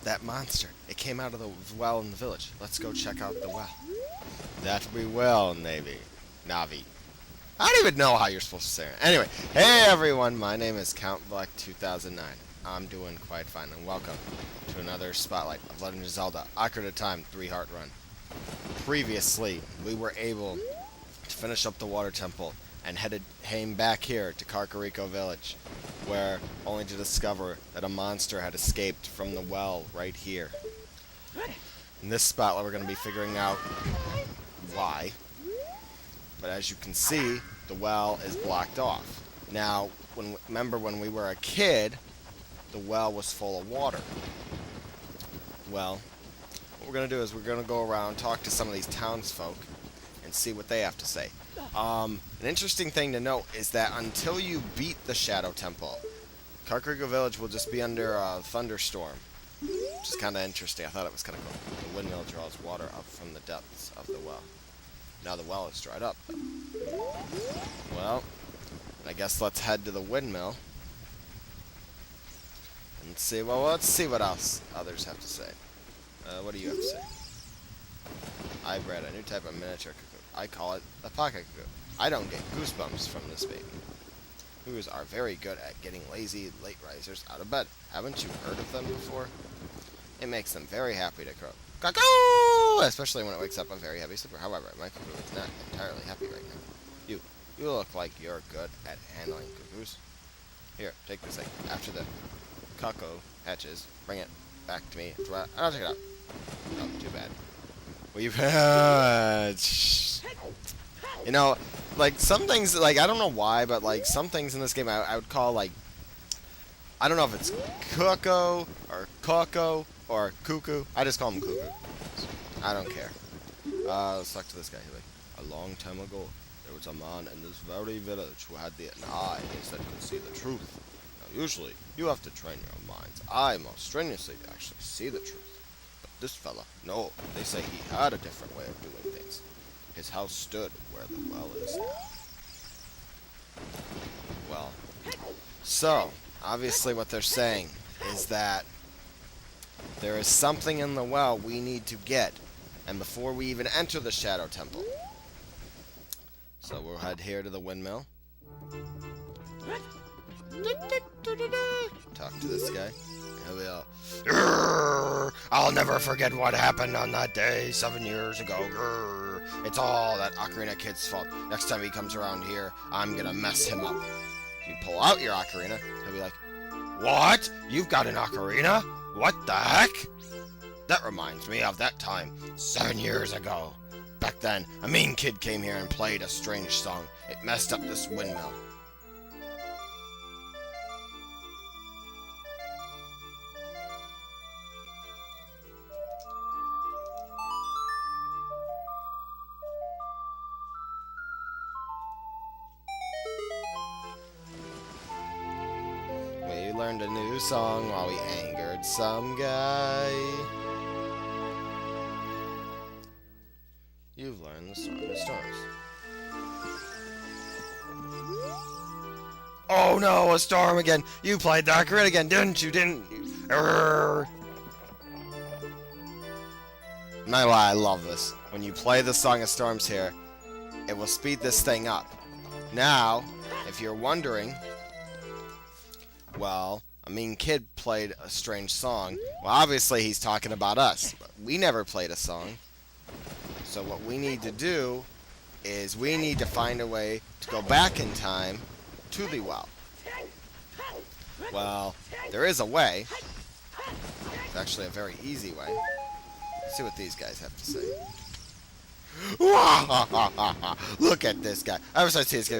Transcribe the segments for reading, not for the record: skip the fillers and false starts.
that monster. It came out of the well in the village. Let's go check out the well. That we will, Navi. I don't even know how you're supposed to say it. Anyway, hey everyone, my name is Count Black 2009. I'm doing quite fine, and welcome to another spotlight of Legend of Zelda Ocarina of Time 3-Heart Run. Previously, we were able to finish up the water temple and came back here to Kakariko Village, where only to discover that a monster had escaped from the well right here. In this spotlight, we're going to be figuring out why. But as you can see, the well is blocked off. Now, remember when we were a kid, the well was full of water. Well, what we're going to do is we're going to go around, talk to some of these townsfolk, and see what they have to say. An interesting thing to note is that until you beat the Shadow Temple, Kakariko Village will just be under a thunderstorm, which is kind of interesting. I thought it was kind of cool. The windmill draws water up from the depths of the well. Now the well is dried up, though. Well, I guess let's head to the windmill and see. Well, let's see what else others have to say. What do you have to say? I bred a new type of miniature cuckoo. I call it the pocket cuckoo. I don't get goosebumps from this baby. Cuckoos are very good at getting lazy late risers out of bed. Haven't you heard of them before? It makes them very happy to crow. Cuckoo! Especially when it wakes up a very heavy sleeper. However, my cuckoo is not entirely happy right now. You look like you're good at handling cuckoos. Here, take this thing. After the cuckoo hatches, bring it back to me. I'll take it out. Oh, too bad. Well, you know, like, some things, like, I don't know why, but, like, some things in this game I would call, like, I don't know if it's cuckoo or cuckoo. I just call him cuckoo. I don't care. Let's talk to this guy. He's like, a long time ago, there was a man in this very village who had an eye that could see the truth. Now, usually, you have to train your mind's eye most strenuously to actually see the truth. But this fella, no, they say he had a different way of doing things. His house stood where the well is now. Well, so, obviously what they're saying is that there is something in the well we need to get, and before we even enter the Shadow Temple. So we'll head here to the windmill. Talk to this guy. Here we are. Grrr, I'll never forget what happened on that day 7 years ago. Grrr, it's all that Ocarina Kid's fault. Next time he comes around here, I'm gonna mess him up. If you pull out your Ocarina, he'll be like, what? You've got an Ocarina? What the heck? That reminds me of that time 7 years ago. Back then, a mean kid came here and played a strange song. It messed up this windmill. We learned a new song while we angered some guy. You've learned the Song of Storms. Oh no, a storm again! You played the Ocarina again, didn't you? Didn't you? Not gonna lie, I love this. When you play the Song of Storms here, it will speed this thing up. Now, if you're wondering, well, a mean kid played a strange song. Well, obviously he's talking about us. But we never played a song. So what we need to do is we need to find a way to go back in time to the well. Well, there is a way. It's actually a very easy way. Let's see what these guys have to say. Look at this guy. I was see this guy.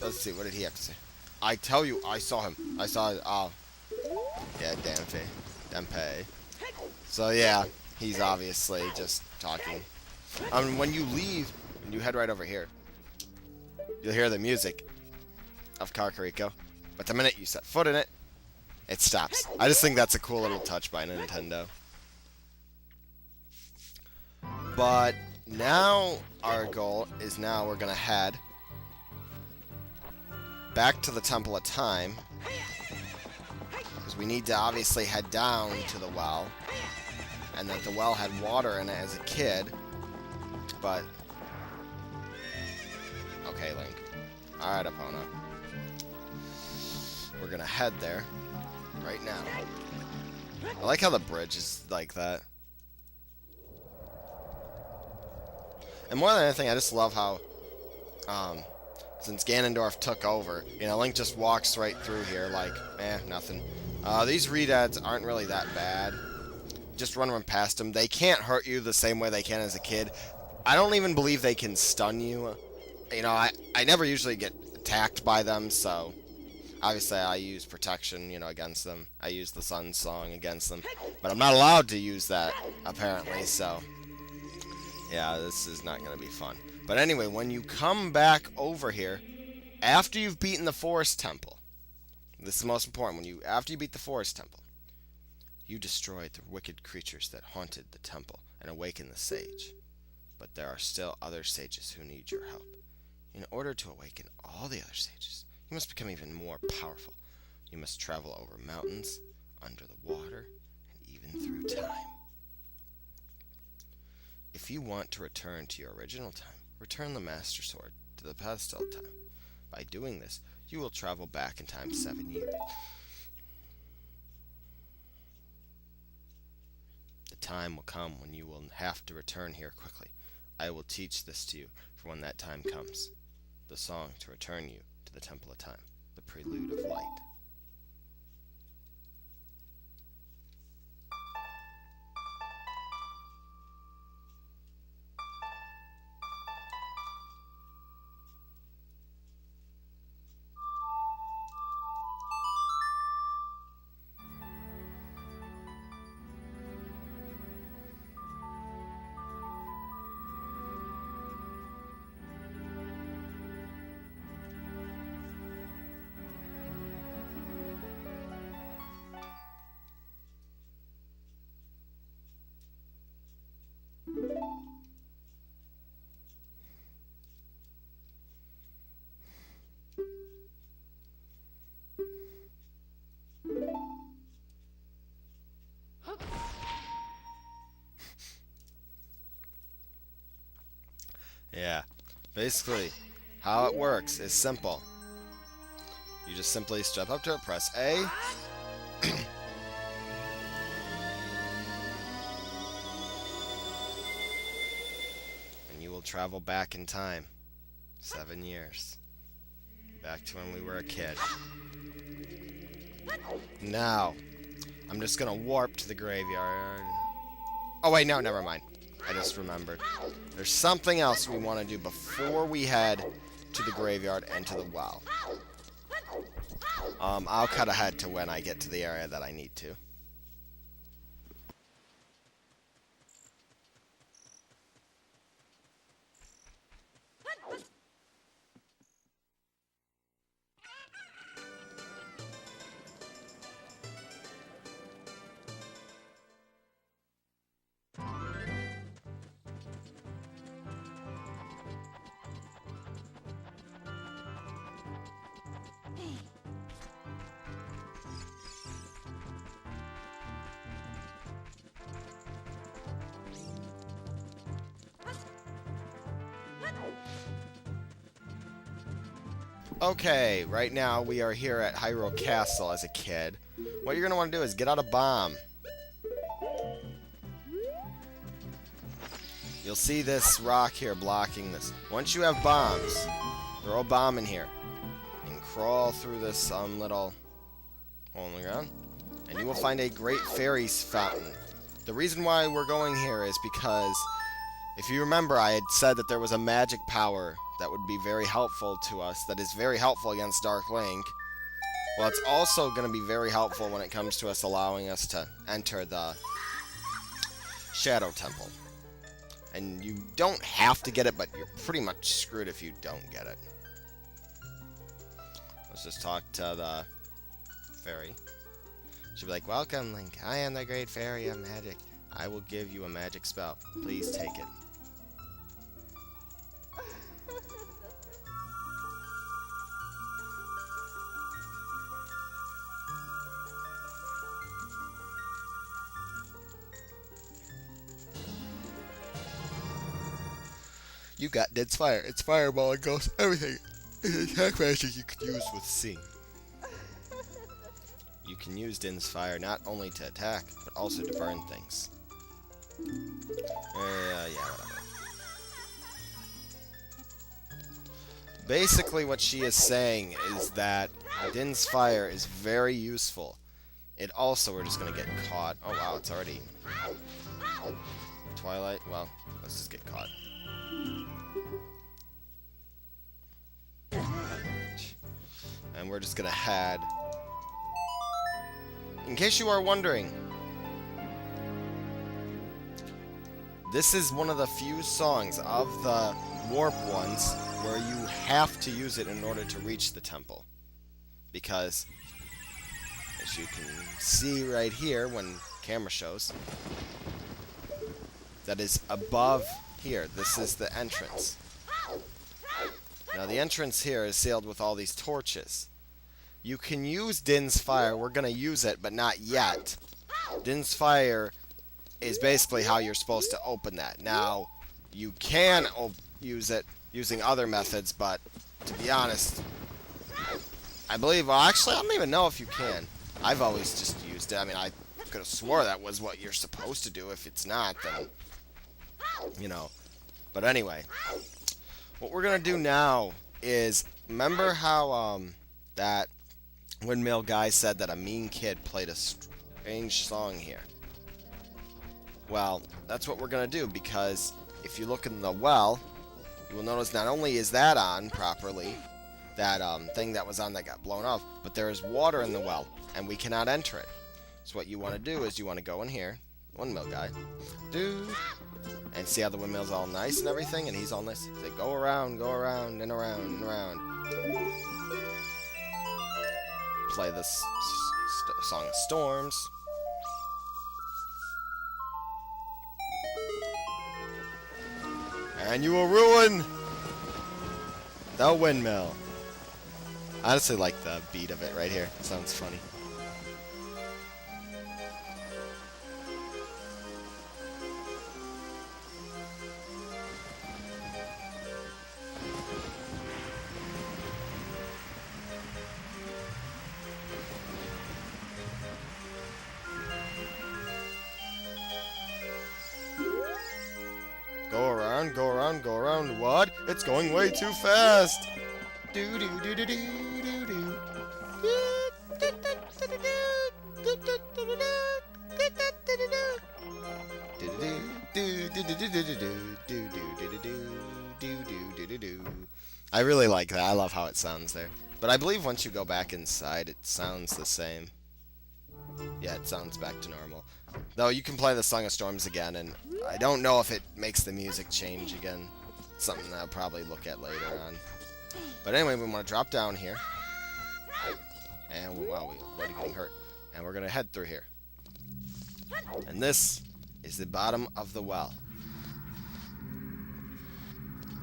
Let's see, what did he have to say? I tell you, I saw him. I saw it. Oh. Yeah, Dampe. So yeah, he's obviously just talking. When you leave, and you head right over here, you'll hear the music of Kakariko. But the minute you set foot in it, it stops. I just think that's a cool little touch by Nintendo. But now our goal is we're gonna head back to the Temple of Time. Because we need to obviously head down to the well. And that the well had water in it as a kid. But... Okay, Link. Alright, Epona. We're gonna head there. Right now. I like how the bridge is like that. And more than anything, I just love how, since Ganondorf took over, you know, Link just walks right through here like, nothing. These Redads aren't really that bad. Just run past them. They can't hurt you the same way they can as a kid. I don't even believe they can stun you. You know, I never usually get attacked by them, so obviously I use protection, you know, against them. I use the Sun Song against them. But I'm not allowed to use that, apparently, so... Yeah, this is not going to be fun. But anyway, when you come back over here, after you've beaten the Forest Temple, this is the most important, after you beat the Forest Temple, you destroyed the wicked creatures that haunted the temple and awakened the sage. But there are still other sages who need your help. In order to awaken all the other sages, you must become even more powerful. You must travel over mountains, under the water, and even through time. If you want to return to your original time, return the Master Sword to the pedestal time. By doing this, you will travel back in time 7 years. The time will come when you will have to return here quickly. I will teach this to you for when that time comes. The song to return you to the Temple of Time, the Prelude of Light. Yeah, basically, how it works is simple. You just simply step up to it, press A, and you will travel back in time. 7 years. Back to when we were a kid. Now, I'm just gonna warp to the graveyard. Oh wait, no, never mind. I just remembered. There's something else we want to do before we head to the graveyard and to the well. I'll cut ahead to when I get to the area that I need to. Okay, right now we are here at Hyrule Castle as a kid. What you're going to want to do is get out a bomb. You'll see this rock here blocking this. Once you have bombs, throw a bomb in here and crawl through this little hole in the ground, and you will find a great fairies fountain. The reason why we're going here is because, if you remember, I had said that there was a magic power that would be very helpful to us, that is very helpful against Dark Link. Well, it's also going to be very helpful when it comes to us allowing us to enter the Shadow Temple. And you don't have to get it, but you're pretty much screwed if you don't get it. Let's just talk to the fairy. She'll be like, "Welcome, Link. I am the great fairy of magic. I will give you a magic spell. Please take it." You got Din's Fire. It's Fireball and Ghost. Everything. It's attack magic you could use with Sing. You can use Din's Fire not only to attack, but also to burn things. Yeah, whatever. Basically, what she is saying is that Din's Fire is very useful. It also, we're just gonna get caught. Oh wow, it's already Twilight. Well, let's just get caught. And we're just gonna head. In case you are wondering, this is one of the few songs of the warp ones where you have to use it in order to reach the temple. Because, as you can see right here when camera shows, that is above here. This is the entrance. Now the entrance here is sealed with all these torches. You can use Din's Fire. We're going to use it, but not yet. Din's Fire is basically how you're supposed to open that. Now, you can use it using other methods, but to be honest, I believe, well, actually, I don't even know if you can. I've always just used it. I mean, I could have swore that was what you're supposed to do. If it's not, then, you know. But anyway, what we're going to do now is, remember how that windmill guy said that a mean kid played a strange song here? Well, that's what we're going to do, because if you look in the well, you will notice not only is that on properly, that thing that was on that got blown off, but there is water in the well, and we cannot enter it. So what you want to do is you want to go in here, windmill guy, and see how the windmill's all nice and everything, and he's all nice. They go around, and around, and around. Play this Song of Storms. And you will ruin the windmill. I honestly like the beat of it right here. It sounds funny. Go around, what? It's going way too fast! Do do do do do do do. I really like that. I love how it sounds there. But I believe once you go back inside, it sounds the same. Yeah, it sounds back to normal. Though you can play the Song of Storms again, and I don't know if it makes the music change again. It's something that I'll probably look at later on. But anyway, we want to drop down here. And, wow, we're already getting hurt. And we're going to head through here. And this is the bottom of the well.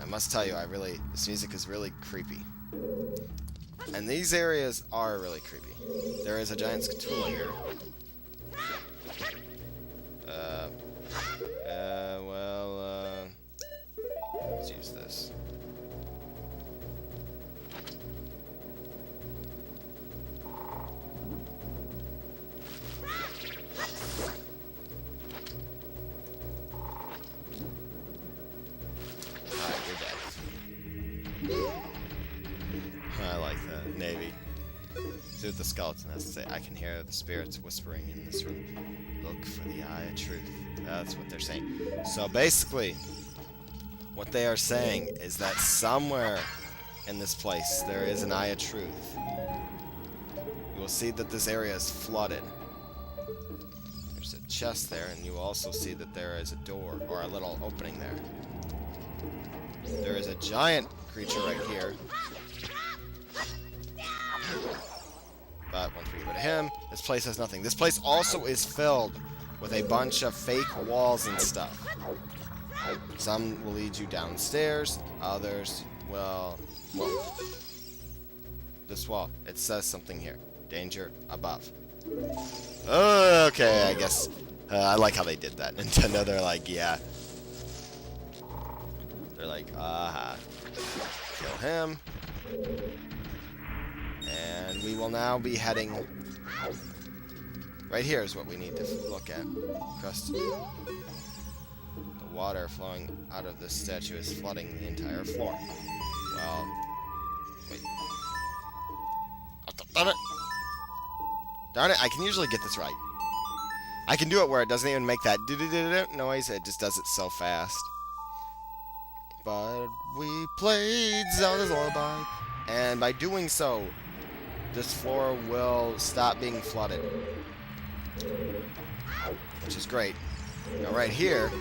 I must tell you, this music is really creepy. And these areas are really creepy. There is a giant Scatula here. Let's use this. Alright, you're dead. I like that. Navy. See what the skeleton has to say. I can hear the spirits whispering in this room. Look for the Eye of Truth. That's what they're saying. So basically, what they are saying is that somewhere in this place there is an Eye of Truth. You will see that this area is flooded. There's a chest there, and you will also see that there is a door, or a little opening there. There is a giant creature right here. But once we get rid of him, this place has nothing. This place also is filled with a bunch of fake walls and stuff. Some will lead you downstairs, others will... Whoa. This wall, it says something here. Danger above. Okay, I guess. I like how they did that. Nintendo, they're like, yeah. They're like, aha. Kill him. And we will now be heading... Right here is what we need to look at. Crust. The water flowing out of this statue is flooding the entire floor. Well... Wait. Darn it! Darn it, I can usually get this right. I can do it where it doesn't even make that do-do-do-do noise, it just does it so fast. But we played Zelda's Lullaby, and by doing so, this floor will stop being flooded. Which is great. Now right here,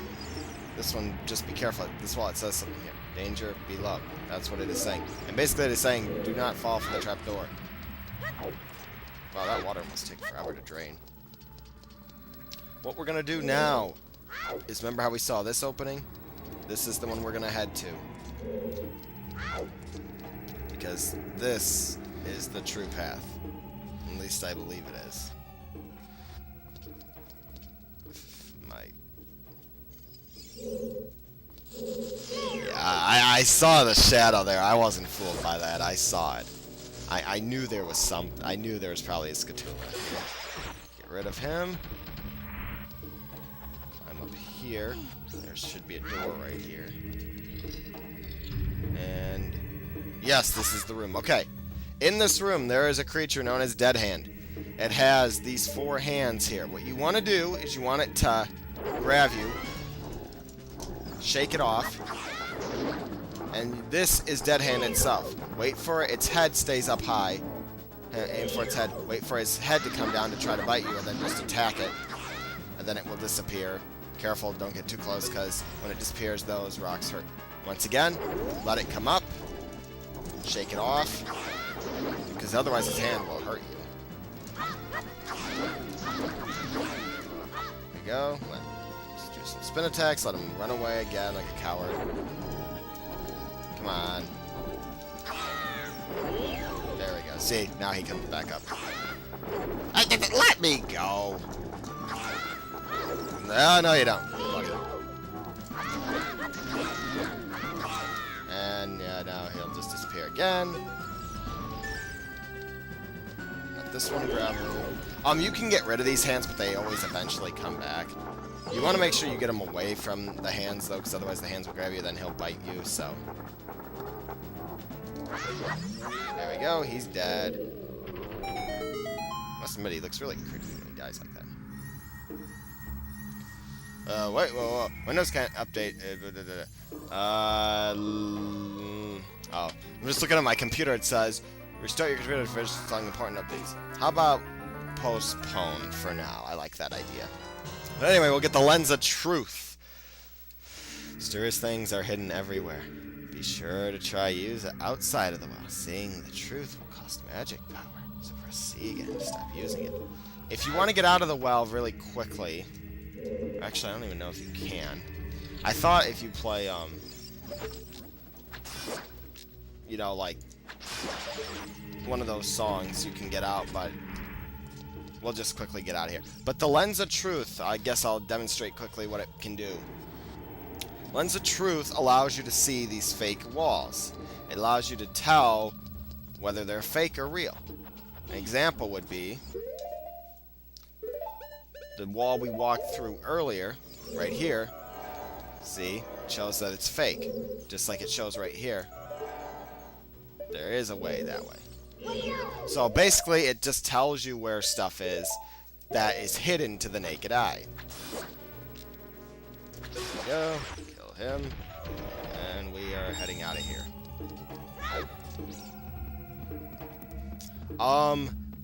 this one, just be careful. This wall, it says something here. Danger below. That's what it is saying. And basically it is saying, do not fall from the trapdoor. Wow, that water must take forever to drain. What we're going to do now is, remember how we saw this opening? This is the one we're going to head to. Because this is the true path. At least I believe it is. Yeah, I saw the shadow there. I wasn't fooled by that. I saw it. I knew there was some. I knew there was probably a Scatoula. Get rid of him. I'm up here. There should be a door right here. And yes, this is the room. Okay. In this room, there is a creature known as Dead Hand. It has these 4 hands here. What you want to do is you want it to grab you, shake it off, and this is Dead Hand itself. Wait for its head stays up high. Aim for its head. Wait for its head to come down to try to bite you, and then just attack it. And then it will disappear. Careful, don't get too close, because when it disappears, those rocks hurt. Once again, let it come up. Shake it off, because otherwise its hand will hurt you. There we go. Let's do some spin attacks. Let him run away again like a coward. Come on. There we go. See, now he comes back up. Let me go. No, you don't, buddy. And yeah, now he'll just disappear again. Let this one grab him. You can get rid of these hands, but they always eventually come back. You want to make sure you get him away from the hands, though, because otherwise the hands will grab you, then he'll bite you, so. There we go, he's dead. Must admit, he looks really creepy when he dies like that. Wait, whoa. Windows can't update. Oh. I'm just looking at my computer. It says, restart your computer for installing important updates. How about postpone for now? I like that idea. But anyway, we'll get the Lens of Truth. Mysterious things are hidden everywhere. Be sure to try use it outside of the well. Seeing the truth will cost magic power. So press C again to stop using it. If you want to get out of the well really quickly... Actually, I don't even know if you can. I thought if you play, you know, like, one of those songs, you can get out, but we'll just quickly get out of here. But the Lens of Truth, I guess I'll demonstrate quickly what it can do. Lens of Truth allows you to see these fake walls. It allows you to tell whether they're fake or real. An example would be the wall we walked through earlier, right here. See, it shows that it's fake, just like it shows right here. There is a way that way. So basically, it just tells you where stuff is that is hidden to the naked eye. There we go. Kill him. And we are heading out of here.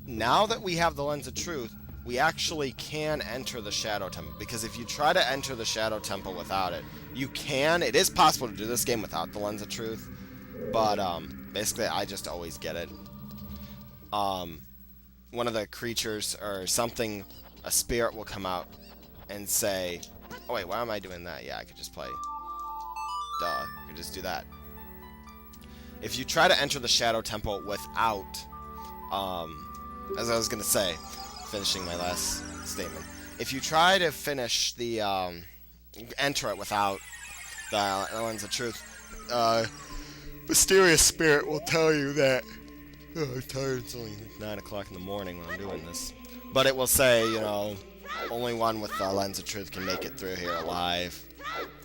Now that we have the Lens of Truth, we actually can enter the Shadow Temple, because if you try to enter the Shadow Temple without it, you can. It is possible to do this game without the Lens of Truth, but basically I just always get it. One of the creatures or something, a spirit will come out and say, oh wait, why am I doing that? Yeah, I could just play. Duh, I could just do that. If you try to enter the Shadow Temple without, as I was going to say, finishing my last statement. If you try to finish the, enter it without the Lens of Truth, mysterious spirit will tell you that. Oh, I'm tired. It's only 9 o'clock in the morning when I'm doing this. But it will say, you know, only one with the lens of truth can make it through here alive.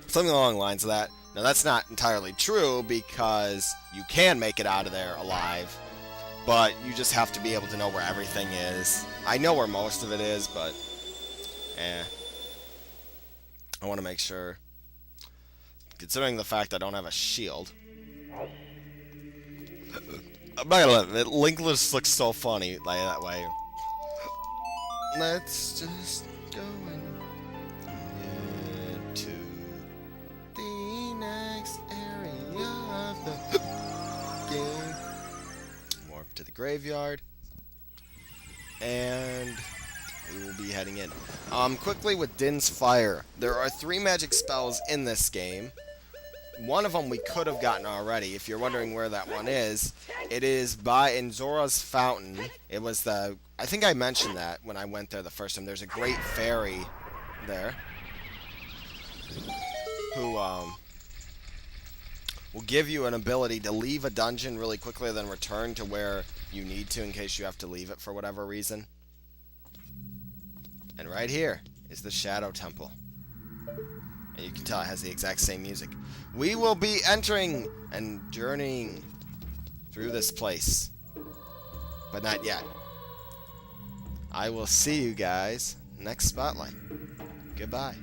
Something along the lines of that. Now, that's not entirely true because you can make it out of there alive. But you just have to be able to know where everything is. I know where most of it is, but I want to make sure. Considering the fact I don't have a shield. I'm not gonna let it. Linkless looks so funny like that way. Let's just go into the next area of the game. Warp to the graveyard. And we will be heading in. Quickly with Din's Fire. There are 3 magic spells in this game. One of them we could have gotten already. If you're wondering where that one is, it is in Zora's Fountain. It was the... I think I mentioned that when I went there the first time. There's a great fairy there who will give you an ability to leave a dungeon really quickly, then return to where you need to in case you have to leave it for whatever reason. And right here is the Shadow Temple. And you can tell it has the exact same music. We will be entering and journeying through this place. But not yet. I will see you guys next Spotlight. Goodbye.